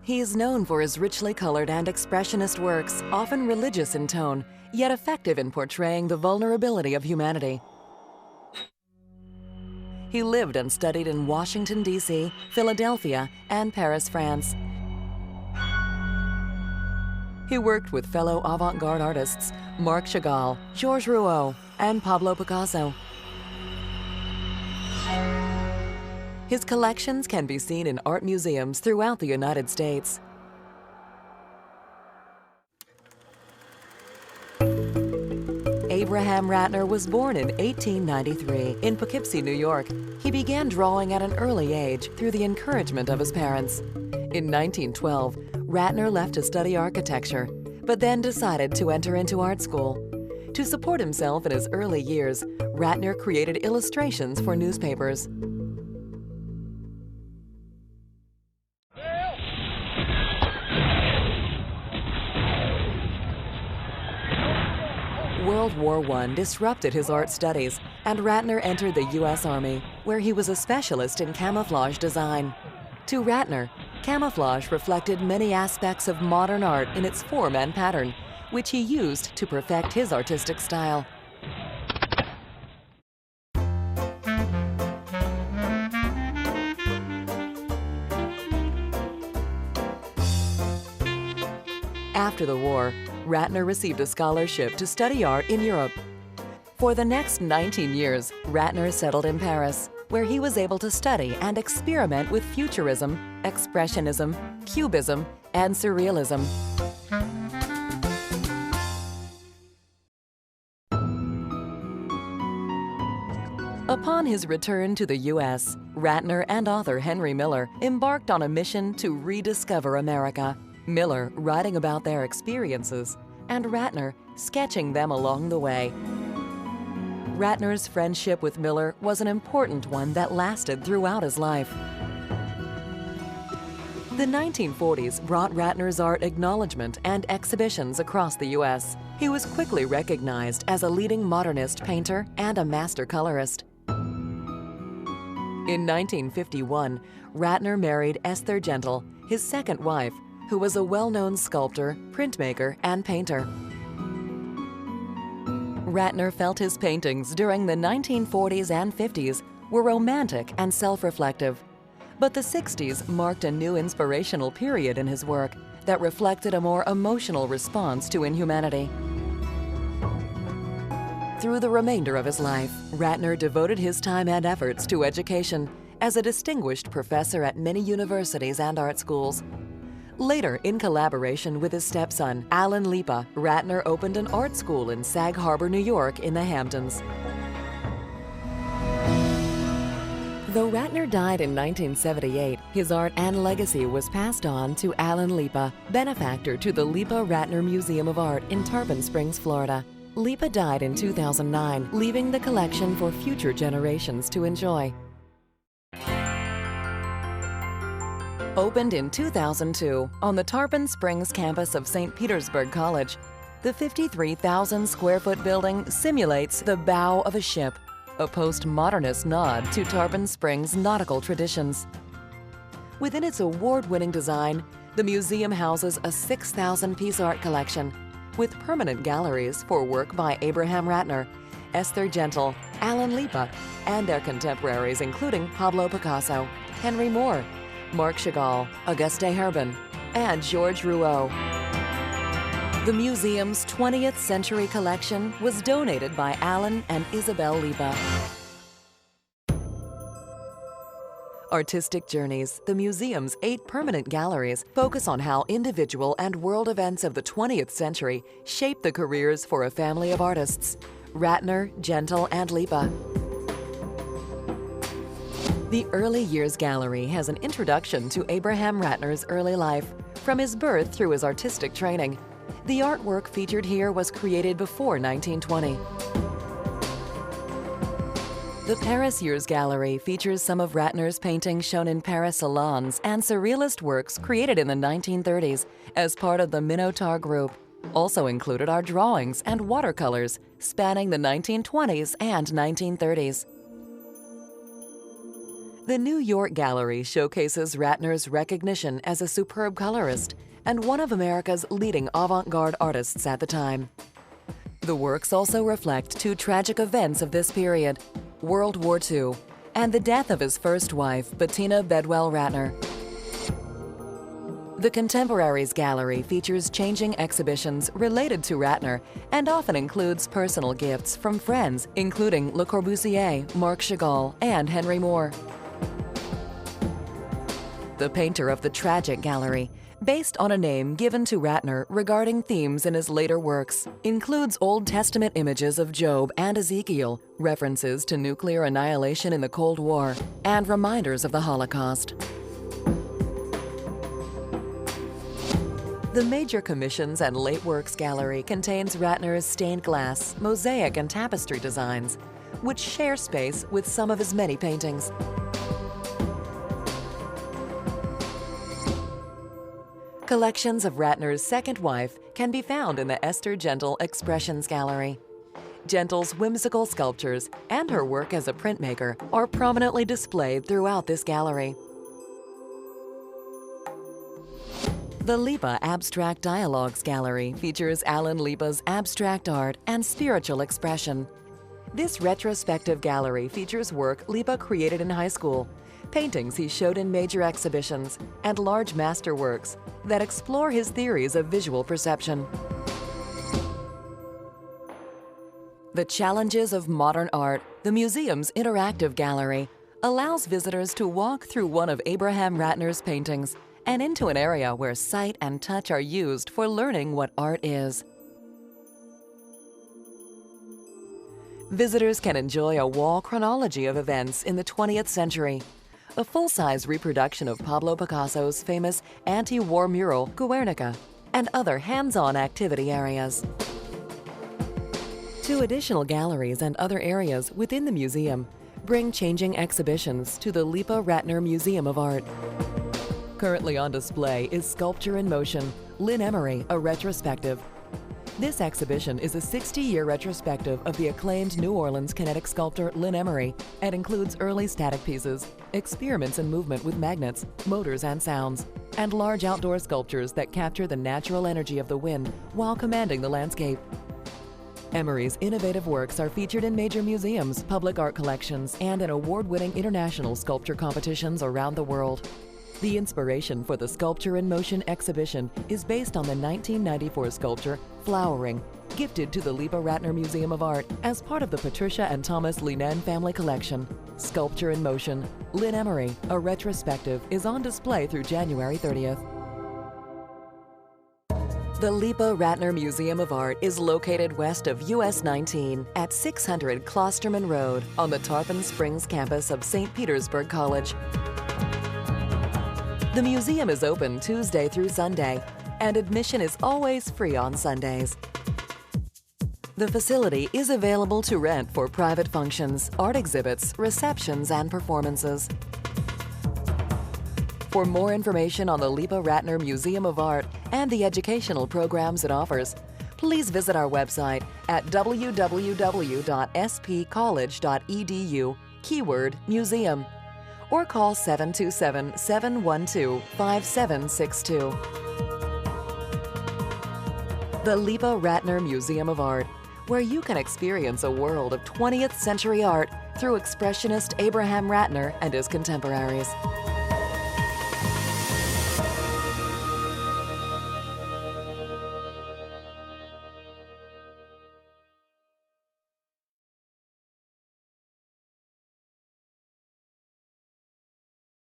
He is known for his richly colored and expressionist works, often religious in tone, yet effective in portraying the vulnerability of humanity. He lived and studied in Washington, D.C., Philadelphia, and Paris, France. He worked with fellow avant-garde artists Marc Chagall, Georges Rouault, and Pablo Picasso. His collections can be seen in art museums throughout the United States. Abraham Rattner was born in 1893 in Poughkeepsie, New York. He began drawing at an early age through the encouragement of his parents. In 1912, Rattner left to study architecture, but then decided to enter into art school. To support himself in his early years, Rattner created illustrations for newspapers. World War I disrupted his art studies, and Rattner entered the U.S. Army, where he was a specialist in camouflage design. To Rattner, camouflage reflected many aspects of modern art in its form and pattern, which he used to perfect his artistic style. After the war, Rattner received a scholarship to study art in Europe. For the next 19 years, Rattner settled in Paris, where he was able to study and experiment with Futurism, Expressionism, Cubism, and Surrealism. Upon his return to the U.S., Rattner and author Henry Miller embarked on a mission to rediscover America. Miller writing about their experiences, and Rattner sketching them along the way. Rattner's friendship with Miller was an important one that lasted throughout his life. The 1940s brought Rattner's art acknowledgement and exhibitions across the U.S. He was quickly recognized as a leading modernist painter and a master colorist. In 1951, Rattner married Esther Gentle, his second wife, who was a well-known sculptor, printmaker, and painter. Rattner felt his paintings during the 1940s and 50s were romantic and self-reflective. But the 60s marked a new inspirational period in his work that reflected a more emotional response to inhumanity. Through the remainder of his life, Rattner devoted his time and efforts to education as a distinguished professor at many universities and art schools. Later, in collaboration with his stepson, Alan Leepa, Rattner opened an art school in Sag Harbor, New York in the Hamptons. Though Rattner died in 1978, his art and legacy was passed on to Alan Leepa, benefactor to the Leepa-Rattner Museum of Art in Tarpon Springs, Florida. Leepa died in 2009, leaving the collection for future generations to enjoy. Opened in 2002 on the Tarpon Springs campus of St. Petersburg College, the 53,000 square foot building simulates the bow of a ship, a postmodernist nod to Tarpon Springs' nautical traditions. Within its award-winning design, the museum houses a 6,000-piece art collection, with permanent galleries for work by Abraham Rattner, Esther Gentle, Alan Leepa, and their contemporaries including Pablo Picasso, Henry Moore, Marc Chagall, Auguste Herbin, and Georges Rouault. The museum's 20th century collection was donated by Alan and Isabel Leepa. Artistic Journeys, the museum's 8 permanent galleries, focus on how individual and world events of the 20th century shaped the careers for a family of artists, Rattner, Gentle, and Leepa. The Early Years Gallery has an introduction to Abraham Rattner's early life, from his birth through his artistic training. The artwork featured here was created before 1920. The Paris Years Gallery features some of Rattner's paintings shown in Paris salons and surrealist works created in the 1930s as part of the Minotaur Group. Also included are drawings and watercolors spanning the 1920s and 1930s. The New York Gallery showcases Rattner's recognition as a superb colorist and one of America's leading avant-garde artists at the time. The works also reflect two tragic events of this period, World War II and the death of his first wife, Bettina Bedwell Rattner. The Contemporaries Gallery features changing exhibitions related to Rattner and often includes personal gifts from friends, including Le Corbusier, Marc Chagall, and Henry Moore. The painter of the Tragic Gallery, based on a name given to Rattner regarding themes in his later works, includes Old Testament images of Job and Ezekiel, references to nuclear annihilation in the Cold War, and reminders of the Holocaust. The Major Commissions and Late Works Gallery contains Rattner's stained glass, mosaic, and tapestry designs, which share space with some of his many paintings. Collections of Rattner's second wife can be found in the Esther Gentle Expressions Gallery. Gentle's whimsical sculptures and her work as a printmaker are prominently displayed throughout this gallery. The Leepa Abstract Dialogues Gallery features Alan Leepa's abstract art and spiritual expression. This retrospective gallery features work Leepa created in high school, paintings he showed in major exhibitions, and large masterworks that explore his theories of visual perception. The Challenges of Modern Art, the museum's interactive gallery, allows visitors to walk through one of Abraham Rattner's paintings and into an area where sight and touch are used for learning what art is. Visitors can enjoy a wall chronology of events in the 20th century, a full-size reproduction of Pablo Picasso's famous anti-war mural, Guernica, and other hands-on activity areas. Two additional galleries and other areas within the museum bring changing exhibitions to the Leepa-Rattner Museum of Art. Currently on display is Sculpture in Motion, Lin Emery, a retrospective. This exhibition is a 60-year retrospective of the acclaimed New Orleans kinetic sculptor Lin Emery and includes early static pieces, experiments in movement with magnets, motors and sounds, and large outdoor sculptures that capture the natural energy of the wind while commanding the landscape. Emery's innovative works are featured in major museums, public art collections, and in award-winning international sculpture competitions around the world. The inspiration for the Sculpture in Motion exhibition is based on the 1994 sculpture, Flowering, gifted to the Leepa-Rattner Museum of Art as part of the Patricia and Thomas Linen family collection. Sculpture in Motion, Lin Emery, a retrospective, is on display through January 30th. The Leepa-Rattner Museum of Art is located west of US 19 at 600 Klosterman Road on the Tarpon Springs campus of St. Petersburg College. The museum is open Tuesday through Sunday, and admission is always free on Sundays. The facility is available to rent for private functions, art exhibits, receptions, and performances. For more information on the Leepa-Rattner Museum of Art and the educational programs it offers, please visit our website at www.spcollege.edu, keyword museum, or call 727-712-5762. The Leepa-Rattner Museum of Art, where you can experience a world of 20th century art through expressionist Abraham Rattner and his contemporaries.